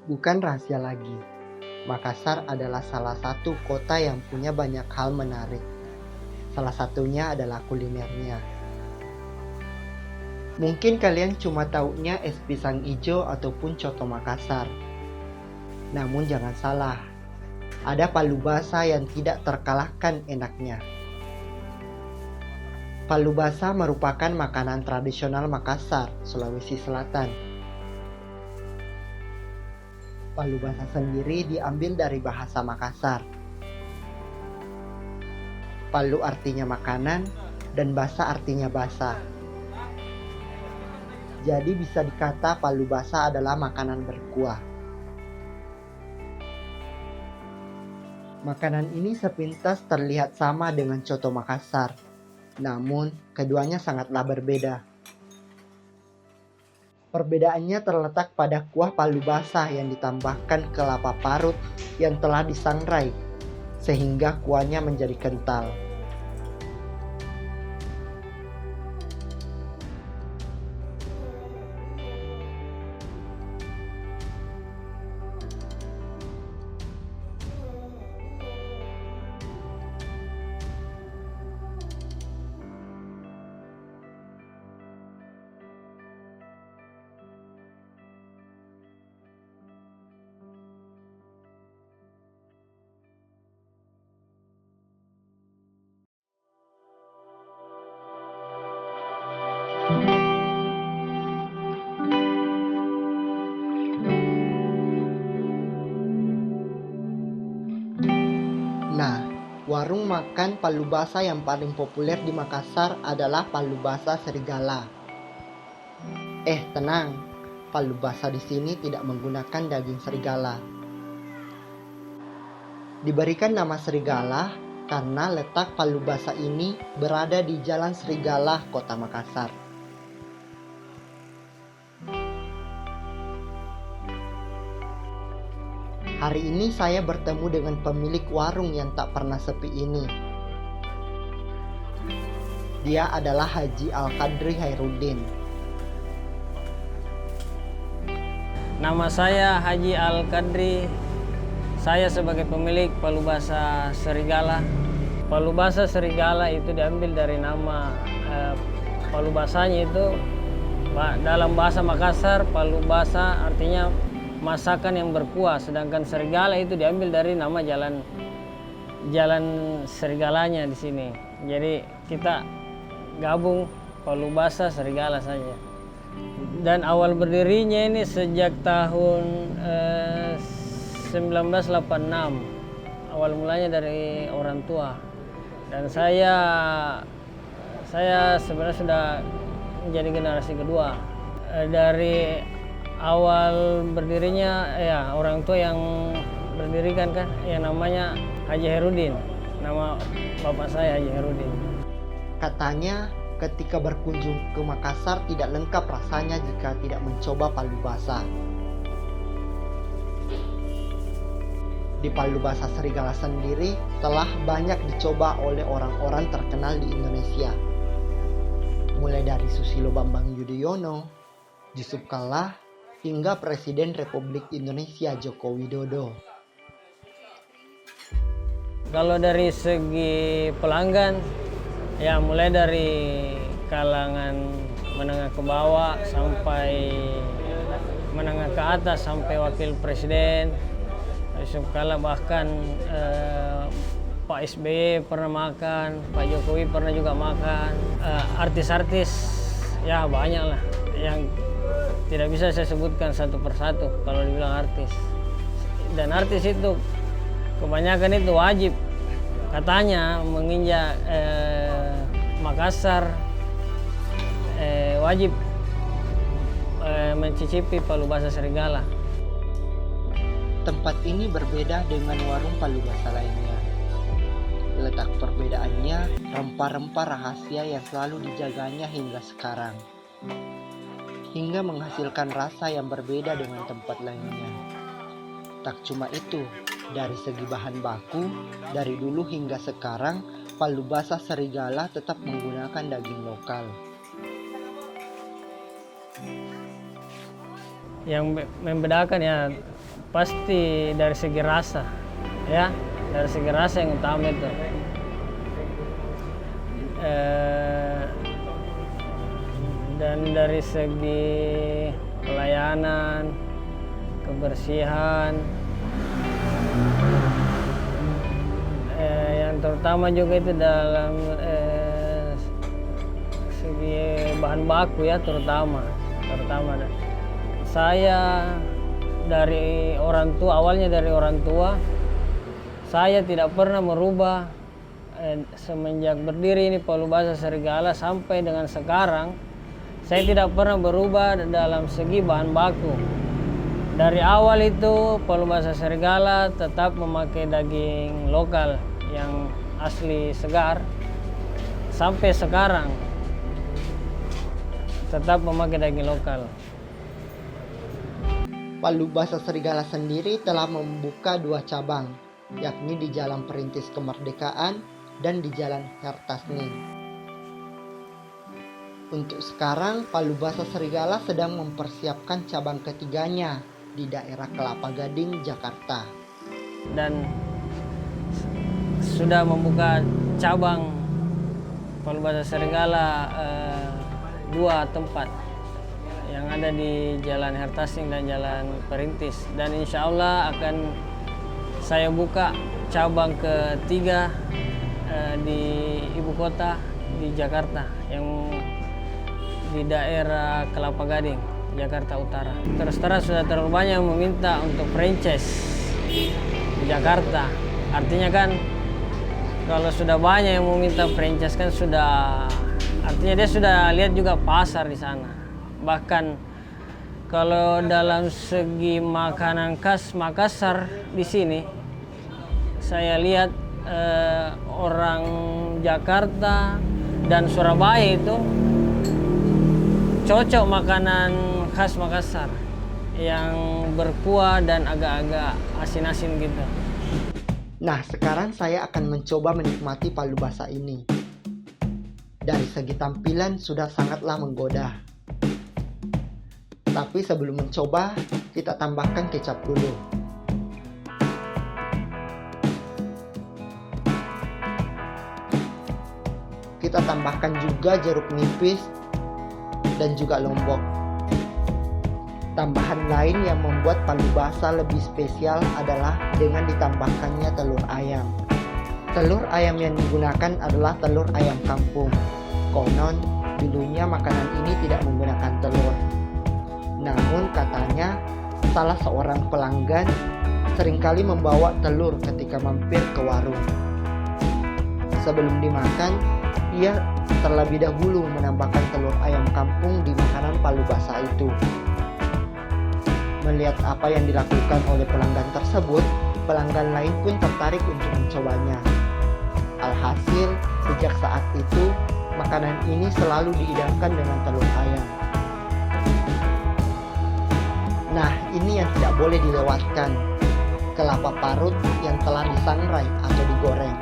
Bukan rahasia lagi, Makassar adalah salah satu kota yang punya banyak hal menarik. Salah satunya adalah kulinernya. Mungkin kalian cuma taunya es pisang ijo ataupun coto Makassar. Namun jangan salah, ada palu basah yang tidak terkalahkan enaknya. Palu basah merupakan makanan tradisional Makassar, Sulawesi Selatan. Palu basah sendiri diambil dari bahasa Makassar. Palu artinya makanan dan basah artinya basah. Jadi bisa dikata palu basah adalah makanan berkuah. Makanan ini sepintas terlihat sama dengan coto Makassar, namun keduanya sangatlah berbeda. Perbedaannya terletak pada kuah palu basah yang ditambahkan kelapa parut yang telah disangrai, sehingga kuahnya menjadi kental. Nah, warung makan palu basah yang paling populer di Makassar adalah Palu Basah Serigala. Tenang, palu basah di sini tidak menggunakan daging serigala. Diberikan nama serigala karena letak palu basah ini berada di Jalan Serigala, Kota Makassar. Hari ini saya bertemu dengan pemilik warung yang tak pernah sepi ini. Dia adalah Haji Al-Qadri Hairudin. Nama saya Haji Al-Qadri. Saya sebagai pemilik Palu Basah Serigala. Palu Basah Serigala itu diambil dari nama palu basahnya itu dalam bahasa Makassar, palu basah artinya masakan yang berkuah, sedangkan serigala itu diambil dari nama jalan serigalanya di sini. Jadi kita gabung Palu Basah Serigala saja. Dan awal berdirinya ini sejak tahun 1986. Awal mulanya dari orang tua. Dan saya sebenarnya sudah menjadi generasi kedua. Dari awal berdirinya ya orang tua yang berdirikan kan, yang namanya Haji Hairudin. Nama bapak saya Haji Hairudin. Katanya ketika berkunjung ke Makassar tidak lengkap rasanya jika tidak mencoba palu basah. Di Palu Basah Serigala sendiri telah banyak dicoba oleh orang-orang terkenal di Indonesia. Mulai dari Susilo Bambang Yudhoyono, Yusuf Kalla, hingga Presiden Republik Indonesia Joko Widodo. Kalau dari segi pelanggan, ya mulai dari kalangan menengah ke bawah sampai menengah ke atas sampai wakil presiden Yusuf Kalla, bahkan Pak SBY pernah makan, Pak Jokowi pernah juga makan, artis-artis ya banyak lah yang tidak bisa saya sebutkan satu persatu kalau dibilang artis. Dan artis itu kebanyakan itu wajib katanya menginjak Makassar, wajib mencicipi Palu Basah Serigala. Tempat ini berbeda dengan warung palu basah lainnya. Letak perbedaannya rempah-rempah rahasia yang selalu dijaganya hingga sekarang, hingga menghasilkan rasa yang berbeda dengan tempat lainnya. Tak cuma itu, dari segi bahan baku, dari dulu hingga sekarang, Palu Basah Serigala tetap menggunakan daging lokal. Yang membedakan ya pasti dari segi rasa, ya, dari segi rasa yang utama itu. Dan dari segi pelayanan, kebersihan, yang terutama juga itu dalam segi bahan baku ya, terutama saya dari orang tua, awalnya dari orang tua, saya tidak pernah merubah semenjak berdiri ini Palubasa Serigala sampai dengan sekarang. Saya tidak pernah berubah dalam segi bahan baku. Dari awal itu Palubasa Serigala tetap memakai daging lokal yang asli segar. Sampai sekarang tetap memakai daging lokal. Palubasa Serigala sendiri telah membuka 2 cabang, yakni di Jalan Perintis Kemerdekaan dan di Jalan Hertasning. Untuk sekarang, Palubasa Serigala sedang mempersiapkan cabang ketiganya di daerah Kelapa Gading, Jakarta. Dan sudah membuka cabang Palubasa Serigala 2 tempat yang ada di Jalan Hertasning dan Jalan Perintis. Dan insya Allah akan saya buka cabang ketiga di ibu kota di Jakarta, yang di daerah Kelapa Gading, Jakarta Utara. Terus terang sudah terlalu banyak yang meminta untuk franchise di Jakarta. Artinya kan kalau sudah banyak yang meminta franchise kan sudah, artinya dia sudah lihat juga pasar di sana. Bahkan kalau dalam segi makanan khas Makassar di sini, saya lihat orang Jakarta dan Surabaya itu cocok makanan khas Makassar yang berkuah dan agak-agak asin-asin gitu. Nah, sekarang saya akan mencoba menikmati palubasa ini. Dari segi tampilan sudah sangatlah menggoda. Tapi sebelum mencoba, kita tambahkan kecap dulu. Kita tambahkan juga jeruk nipis dan juga lombok. Tambahan lain yang membuat palubasa lebih spesial adalah dengan ditambahkannya telur ayam. Telur ayam yang digunakan adalah telur ayam kampung. Konon dulunya makanan ini tidak menggunakan telur. Namun katanya salah seorang pelanggan seringkali membawa telur ketika mampir ke warung. Sebelum dimakan, ia terlebih dahulu menambahkan telur ayam kampung di makanan palubasa itu. Melihat apa yang dilakukan oleh pelanggan tersebut, pelanggan lain pun tertarik untuk mencobanya. Alhasil, sejak saat itu, makanan ini selalu diidamkan dengan telur ayam. Nah, ini yang tidak boleh dilewatkan, kelapa parut yang telah disangrai atau digoreng.